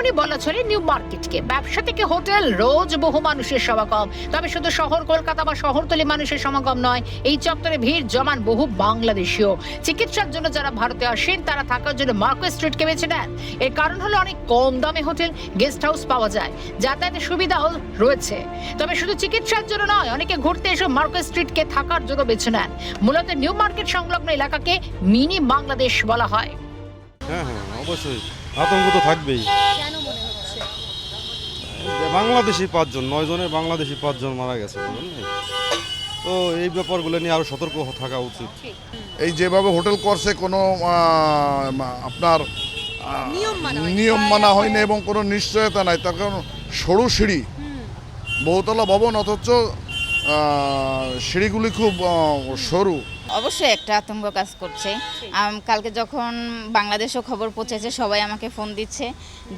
তেমনি বলা চলে নিউ মার্কেটকে। ব্যবসা থেকে হোটেল, রোজ বহু মানুষের সমাগম। তবে শুধু শহর কলকাতা বা শহরতলি মানুষের সমাগম নয়, এই চত্বরে ভিড় জমান বহু বাংলাদেশীয়। চিকিৎসার জন্য যারা ভারতে আসেন তারা থাকার জন্য মার্কুইস স্ট্রিটকে বেছে নেন। এর কারণ হলো অনেক কম দামে হোটেল, গেস্ট হাউস পাওয়া যায়, যাতায়াতের সুবিধাও রয়েছে। তবে শুধু চিকিৎসার জন্য নয়, অনেকে ঘুরতে এসে মার্কুইস স্ট্রিটকে থাকার জন্য বেছে নেন। মূলত নিউ মার্কেট সংলগ্ন এলাকাকে মিনি বাংলাদেশ বলা হয়। হ্যাঁ, অবশ্যই আতঙ্ক তো থাকবেই। কেন মনে হচ্ছে? বাংলাদেশি ৫ জন, ৯ জনের বাংলাদেশি ৫ জন মারা গেছে, বুঝলেন? তো এই ব্যাপারগুলো নিয়ে আরো সতর্ক থাকা উচিত। এই যেভাবে হোটেল করছে কোনো আপনার নিয়ম মানা হয়নি এবং কোনো নিশ্চয়তা নাই। তার কারণ সরু সিঁড়ি, বহুতলা ভবন, অথচ সিঁড়িগুলি খুব সরু। অবশ্যই একটা আতঙ্ক কাজ করছে। কালকে যখন বাংলাদেশও খবর পৌঁছেছে, সবাই আমাকে ফোন দিচ্ছে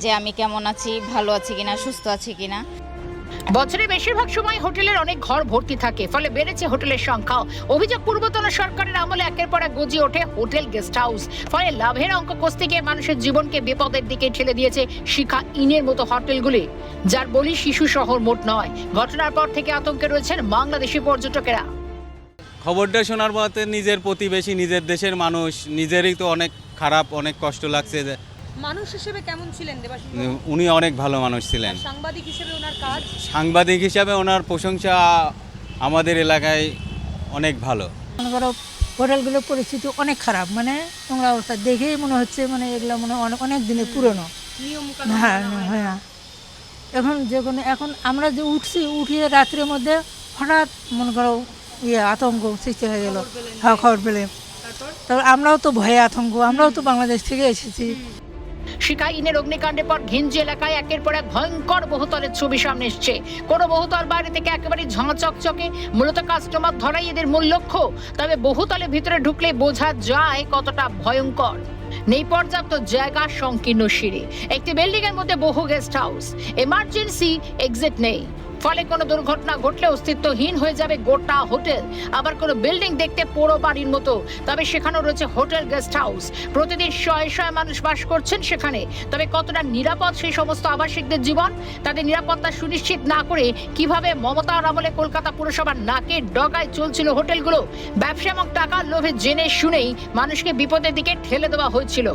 যে আমি কেমন আছি, ভালো আছি কিনা, সুস্থ আছি কিনা। বছরের বেশিরভাগ সময় হোটেলের অনেক ঘর ভর্তি থাকে, ফলে বেড়েছে হোটেলের সংখ্যাও। অভিযোগ, পূর্বতন সরকারের আমলে একের পর এক গজিয়ে ওঠে হোটেল, গেস্ট হাউস। ফলে লাভের অঙ্ক কষতে গিয়ে মানুষের জীবনকে বিপদের দিকে ঠেলে দিয়েছে শিখা ইনের মতো হোটেলগুলি, যার বলি শিশু শহর মোট নয়। ঘটনার পর থেকে আতঙ্কে রয়েছেন বাংলাদেশি পর্যটকেরা। খবরটা শোনার পর নিজের প্রতিবেশী, নিজের দেশের মানুষ, নিজেরই তো অনেক খারাপ, অনেক কষ্ট লাগছে। যে মানুষ হিসেবে কেমন ছিলেন দেবাশিস? উনি অনেক ভালো মানুষ ছিলেন। সাংবাদিক হিসেবে ওনার কাজ? সাংবাদিক হিসাবে ওনার প্রশংসা আমাদের এলাকায় অনেক ভালো। মনে করো হোটেলগুলোর পরিস্থিতি অনেক খারাপ, মানে নোংরা অবস্থা দেখেই মনে হচ্ছে মানে এগুলো মনে অনেক দিনের পুরনো। হ্যাঁ, এখন যে কোনো এখন আমরা যে উঠিয়ে রাত্রের মধ্যে হঠাৎ মনে করো আতঙ্ক সৃষ্টি হয়ে গেল। হ্যাঁ, খবর পেলে তারপর আমরাও তো ভয়ে আতঙ্ক, আমরাও তো বাংলাদেশ থেকে এসেছি। শিখা ইনের অগ্নিকাণ্ডের পর ঘিঞ্জি এলাকায় একের পর এক ভয়ঙ্কর বহুতলের ছবি সামনে এসছে। কোনো বহুতল বাইরে থেকে একেবারে ঝাঁচকচকে, মূলত কাস্টমার ধরাই এদের মূল লক্ষ্য। তবে বহুতলের ভিতরে ঢুকলে বোঝা যায় কতটা ভয়ঙ্কর। নেই পর্যাপ্ত জায়গা, সংকীর্ণ সিঁড়ি, একটি বিল্ডিং এর মধ্যে বহু গেস্ট হাউস, এমার্জেন্সি এক্সিট নেই। ফলে কোনো দুর্ঘটনা ঘটলে অস্তিত্বহীন হয়ে যাবে গোটা হোটেল। আবার কোনো বিল্ডিং দেখতে পোড়ো বাড়ির মতো, তবে সেখানেও রয়েছে হোটেল, গেস্ট হাউস। প্রতিদিন শয়ে শয়ে মানুষ বাস করছেন সেখানে। তবে কতটা নিরাপদ সেই সমস্ত আবাসিকদের জীবন? তাদের নিরাপত্তা সুনিশ্চিত না করে কিভাবে মমতার আমলে কলকাতা পুরসভার নাকের ডগায় চলছিল হোটেলগুলো? ব্যবসা এবং টাকার লোভে জেনে শুনেই মানুষকে বিপদের দিকে ঠেলে দেওয়া হয়েছিল।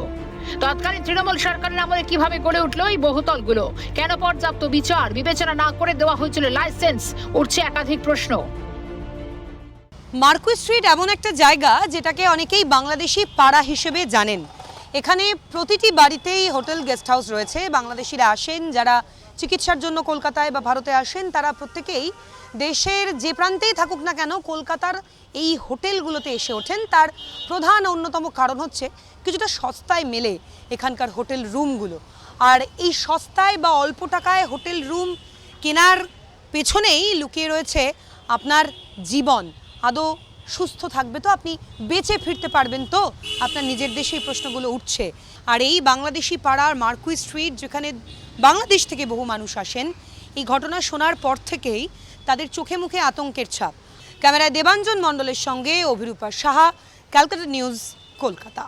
তৎকালীন তৃণমূল সরকারের আমলে কিভাবে গড়ে উঠলো এই বহুতলগুলো? কেন পর্যাপ্ত বিচার বিবেচনা না করে দেওয়া হয়েছিল লাইসেন্স? উঠছে একাধিক প্রশ্ন। মার্কুইস স্ট্রিট এমন একটা জায়গা যেটাকে অনেকেই বাংলাদেশি পাড়া হিসেবে জানেন। এখানে প্রতিটি বাড়িতেই হোটেল, গেস্ট হাউস রয়েছে। বাংলাদেশিরা আসেন, যারা চিকিৎসার জন্য কলকাতায় বা ভারতে আসেন, তারা প্রত্যেকেই দেশের যে প্রান্তেই থাকুক না কেন কলকাতার এই হোটেলগুলোতে এসে ওঠেন। তার প্রধান অন্যতম কারণ হচ্ছে কিছুটা সস্তায় মেলে এখানকার হোটেল রুমগুলো। আর এই সস্তায় বা অল্প টাকায় হোটেল রুম কেনার পেছনেই লুকিয়ে রয়েছে আপনার জীবন। আদৌ সুস্থ থাকবে তো? আপনি বেঁচে ফিরতে পারবেন তো? আপনার নিজের দেশে এই প্রশ্নগুলো উঠছে। আর এই বাংলাদেশি পাড়ার মার্কুইস স্ট্রিট, যেখানে বাংলাদেশ থেকে বহু মানুষ আসেন, এই ঘটনা শোনার পর থেকেই তাদের চোখে মুখে আতঙ্কের ছাপ। ক্যামেরায় দেবাঞ্জন মণ্ডলের সঙ্গে অভিরূপা সাহা, ক্যালকাটা নিউজ, কলকাতা।